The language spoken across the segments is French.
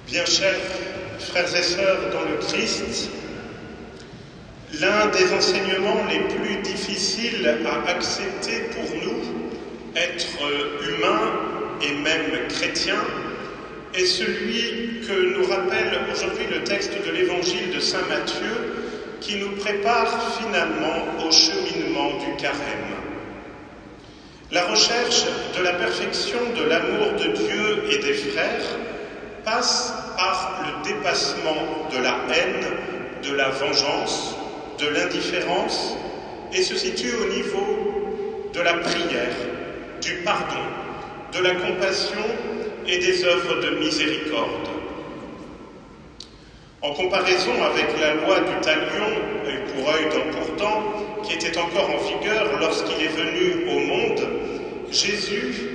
Bien chers frères et sœurs dans le Christ, l'un des enseignements les plus difficiles à accepter pour nous, être humains et même chrétiens, est celui que nous rappelle aujourd'hui le texte de l'évangile de saint Matthieu, qui nous prépare finalement au cheminement du carême. La recherche de la perfection de l'amour de Dieu et des frères passe par le dépassement de la haine, de la vengeance, de l'indifférence et se situe au niveau de la prière, du pardon, de la compassion et des œuvres de miséricorde. En comparaison avec la loi du talion, œil pour œil, dent pour dent, qui était encore en vigueur lorsqu'il est venu au monde, Jésus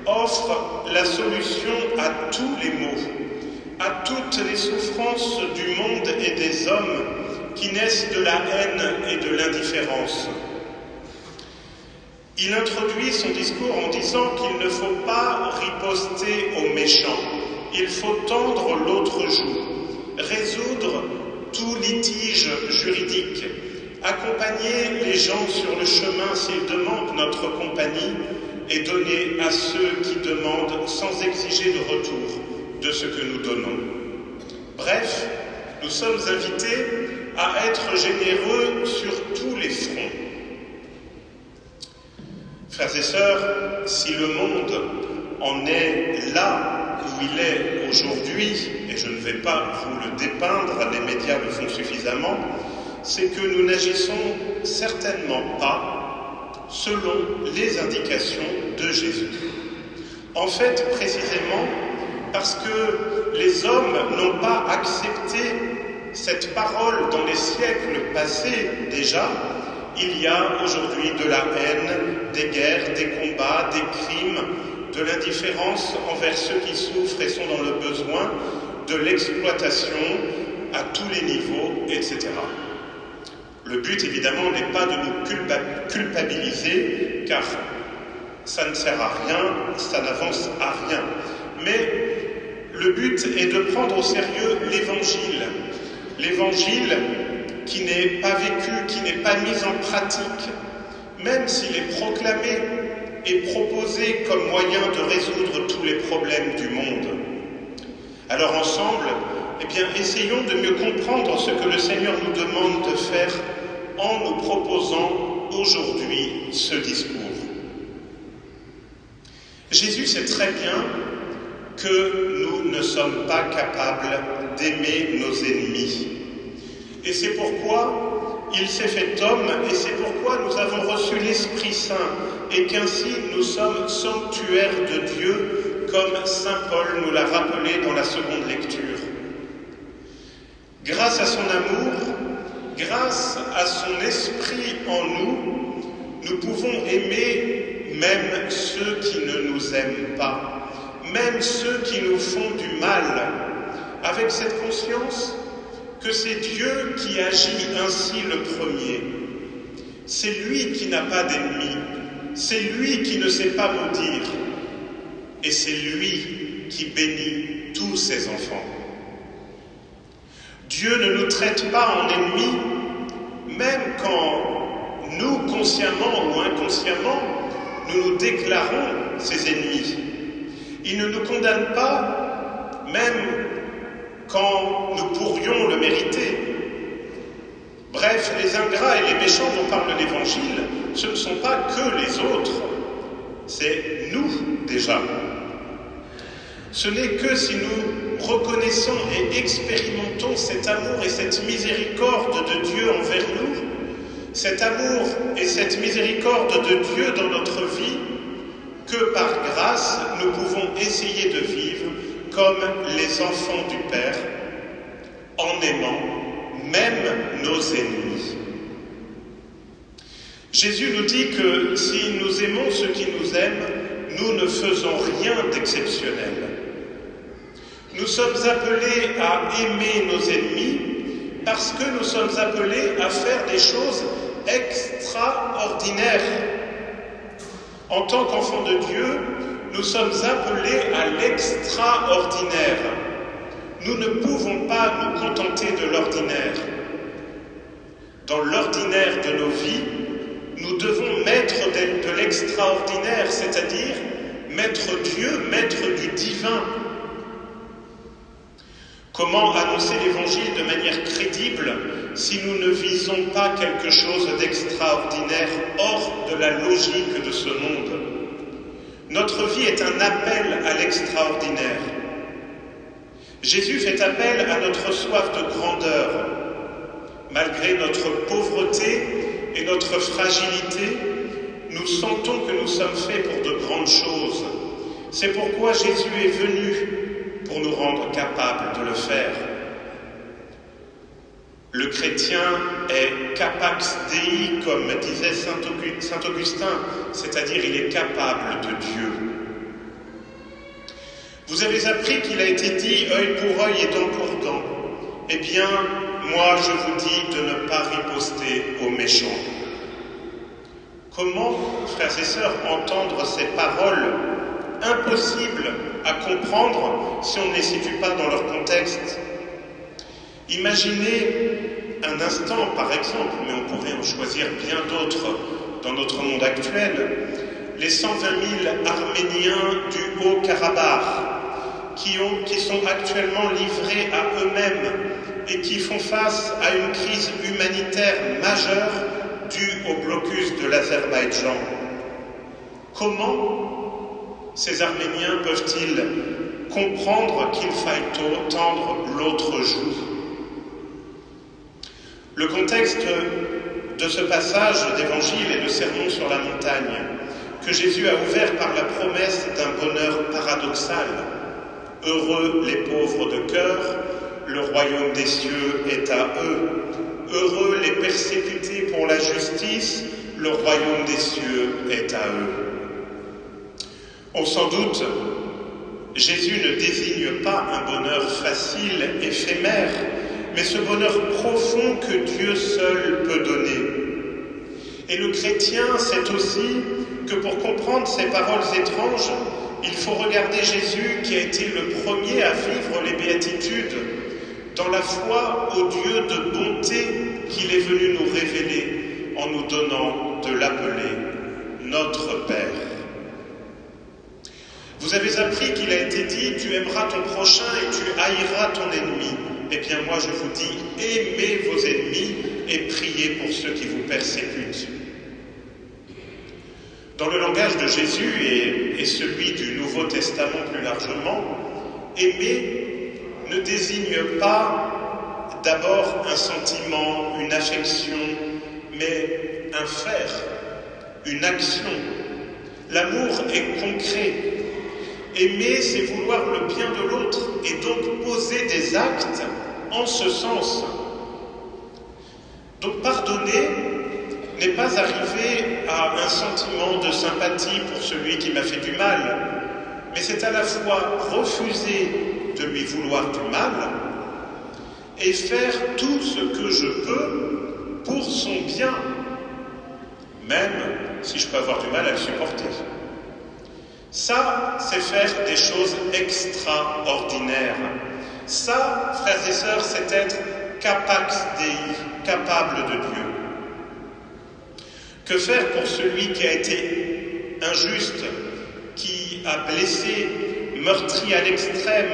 offre la solution à tous les maux, à toutes les souffrances du monde et des hommes qui naissent de la haine et de l'indifférence. Il introduit son discours en disant qu'il ne faut pas riposter aux méchants, il faut tendre l'autre joue, résoudre tout litige juridique, accompagner les gens sur le chemin s'ils demandent notre compagnie et donner à ceux qui demandent sans exiger de retour de ce que nous donnons. Bref, nous sommes invités à être généreux sur tous les fronts. Frères et sœurs, si le monde en est là où il est aujourd'hui, et je ne vais pas vous le dépeindre, les médias le font suffisamment, c'est que nous n'agissons certainement pas selon les indications de Jésus. En fait, précisément, parce que les hommes n'ont pas accepté cette parole dans les siècles passés déjà, il y a aujourd'hui de la haine, des guerres, des combats, des crimes, de l'indifférence envers ceux qui souffrent et sont dans le besoin, de l'exploitation à tous les niveaux, etc. Le but, évidemment, n'est pas de nous culpabiliser, car ça ne sert à rien, ça n'avance à rien. Mais le but est de prendre au sérieux l'Évangile. L'Évangile qui n'est pas vécu, qui n'est pas mis en pratique, même s'il est proclamé et proposé comme moyen de résoudre tous les problèmes du monde. Alors ensemble, essayons de mieux comprendre ce que le Seigneur nous demande de faire en nous proposant aujourd'hui ce discours. Jésus sait très bien que nous ne sommes pas capables d'aimer nos ennemis. Et c'est pourquoi il s'est fait homme, et c'est pourquoi nous avons reçu l'Esprit Saint, et qu'ainsi nous sommes sanctuaires de Dieu, comme saint Paul nous l'a rappelé dans la seconde lecture. Grâce à son amour, grâce à son esprit en nous, nous pouvons aimer même ceux qui ne nous aiment pas, même ceux qui nous font du mal, avec cette conscience que c'est Dieu qui agit ainsi le premier. C'est lui qui n'a pas d'ennemis, c'est lui qui ne sait pas maudire, et c'est lui qui bénit tous ses enfants. Dieu ne nous traite pas en ennemis, même quand nous, consciemment ou inconsciemment, nous nous déclarons ses ennemis. Il ne nous condamne pas, même quand nous pourrions le mériter. Bref, les ingrats et les méchants dont parle l'Évangile, ce ne sont pas que les autres, c'est nous déjà. Ce n'est que si nous reconnaissons et expérimentons cet amour et cette miséricorde de Dieu envers nous, cet amour et cette miséricorde de Dieu dans notre vie, que par grâce nous pouvons essayer de vivre comme les enfants du Père, en aimant même nos ennemis. Jésus nous dit que si nous aimons ceux qui nous aiment, nous ne faisons rien d'exceptionnel. Nous sommes appelés à aimer nos ennemis parce que nous sommes appelés à faire des choses extraordinaires. En tant qu'enfants de Dieu, nous sommes appelés à l'extraordinaire. Nous ne pouvons pas nous contenter de l'ordinaire. Dans l'ordinaire de nos vies, nous devons mettre de l'extraordinaire, c'est-à-dire mettre Dieu, mettre du divin. Comment annoncer l'Évangile de manière crédible si nous ne visons pas quelque chose d'extraordinaire hors de la logique de ce monde? Notre vie est un appel à l'extraordinaire. Jésus fait appel à notre soif de grandeur. Malgré notre pauvreté et notre fragilité, nous sentons que nous sommes faits pour de grandes choses. C'est pourquoi Jésus est venu pour nous rendre capables de le faire. Le chrétien est capax Dei, comme disait saint Augustin, c'est-à-dire il est capable de Dieu. Vous avez appris qu'il a été dit œil pour œil et dent pour dent. Eh bien, moi je vous dis de ne pas riposter aux méchants. Comment, frères et sœurs, entendre ces paroles impossibles à comprendre si on ne les situe pas dans leur contexte? Imaginez un instant, par exemple, mais on pourrait en choisir bien d'autres dans notre monde actuel, les 120 000 Arméniens du Haut-Karabakh qui sont actuellement livrés à eux-mêmes et qui font face à une crise humanitaire majeure due au blocus de l'Azerbaïdjan. Comment ces Arméniens peuvent-ils comprendre qu'il faille tendre l'autre joue? Le contexte de ce passage d'évangile et de sermon sur la montagne, que Jésus a ouvert par la promesse d'un bonheur paradoxal. Heureux les pauvres de cœur, le royaume des cieux est à eux. Heureux les persécutés pour la justice, le royaume des cieux est à eux. On s'en doute, Jésus ne désigne pas un bonheur facile, éphémère, mais ce bonheur profond que Dieu seul peut donner. Et le chrétien sait aussi que pour comprendre ces paroles étranges, il faut regarder Jésus qui a été le premier à vivre les béatitudes dans la foi au Dieu de bonté qu'il est venu nous révéler en nous donnant de l'appeler notre Père. Vous avez appris qu'il a été dit « Tu aimeras ton prochain et tu haïras ton ennemi ». Eh bien moi je vous dis, aimez vos ennemis et priez pour ceux qui vous persécutent. Dans le langage de Jésus et celui du Nouveau Testament plus largement, aimer ne désigne pas d'abord un sentiment, une affection, mais un faire, une action. L'amour est concret. Aimer, c'est vouloir le bien de l'autre et donc poser des actes en ce sens. Donc pardonner n'est pas arriver à un sentiment de sympathie pour celui qui m'a fait du mal, mais c'est à la fois refuser de lui vouloir du mal et faire tout ce que je peux pour son bien, même si je peux avoir du mal à le supporter. Ça, c'est faire des choses extraordinaires. Ça, frères et sœurs, c'est être capax Dei, capable de Dieu. Que faire pour celui qui a été injuste, qui a blessé, meurtri à l'extrême,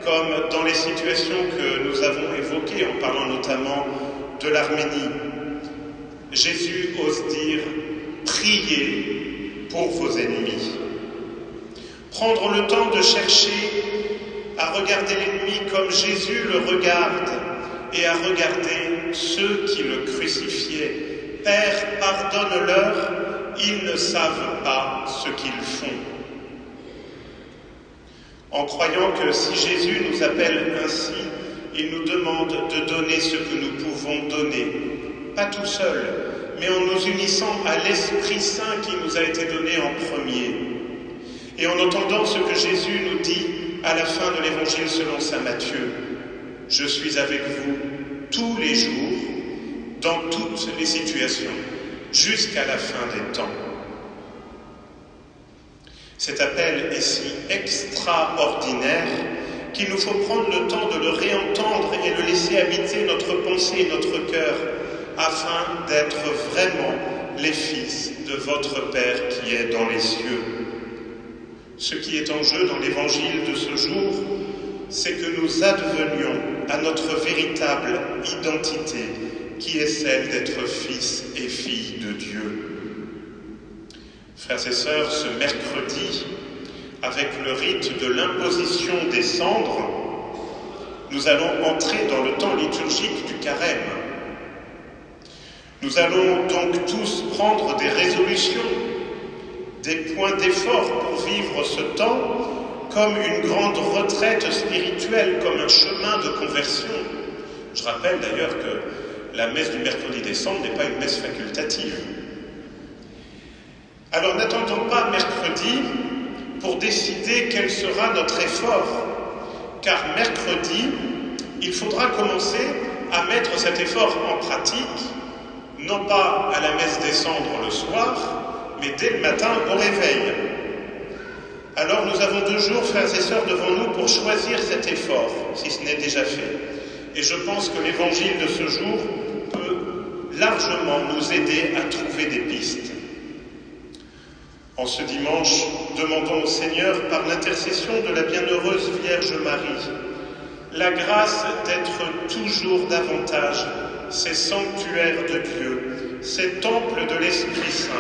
comme dans les situations que nous avons évoquées, en parlant notamment de l'Arménie? Jésus ose dire « Priez pour vos ennemis ». Prendre le temps de chercher à regarder l'ennemi comme Jésus le regarde et à regarder ceux qui le crucifiaient. Père, pardonne-leur, ils ne savent pas ce qu'ils font. En croyant que si Jésus nous appelle ainsi, il nous demande de donner ce que nous pouvons donner. Pas tout seul, mais en nous unissant à l'Esprit Saint qui nous a été donné en premier. Et en entendant ce que Jésus nous dit à la fin de l'Évangile selon saint Matthieu, « Je suis avec vous tous les jours, dans toutes les situations, jusqu'à la fin des temps. » Cet appel est si extraordinaire qu'il nous faut prendre le temps de le réentendre et le laisser habiter notre pensée et notre cœur, afin d'être vraiment les fils de votre Père qui est dans les cieux. Ce qui est en jeu dans l'évangile de ce jour, c'est que nous advenions à notre véritable identité, qui est celle d'être fils et filles de Dieu. Frères et sœurs, ce mercredi, avec le rite de l'imposition des cendres, nous allons entrer dans le temps liturgique du carême. Nous allons donc tous prendre des résolutions, des points d'effort pour vivre ce temps comme une grande retraite spirituelle, comme un chemin de conversion. Je rappelle d'ailleurs que la messe du mercredi des cendres n'est pas une messe facultative. Alors n'attendons pas mercredi pour décider quel sera notre effort, car mercredi, il faudra commencer à mettre cet effort en pratique, non pas à la messe des cendres le soir, mais dès le matin au réveil. Alors nous avons 2 jours, frères et sœurs, devant nous pour choisir cet effort, si ce n'est déjà fait. Et je pense que l'évangile de ce jour peut largement nous aider à trouver des pistes. En ce dimanche, demandons au Seigneur, par l'intercession de la bienheureuse Vierge Marie, la grâce d'être toujours davantage ces sanctuaires de Dieu, ces temples de l'Esprit Saint,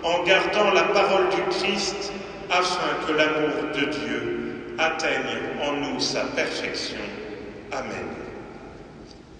en gardant la parole du Christ, afin que l'amour de Dieu atteigne en nous sa perfection. Amen.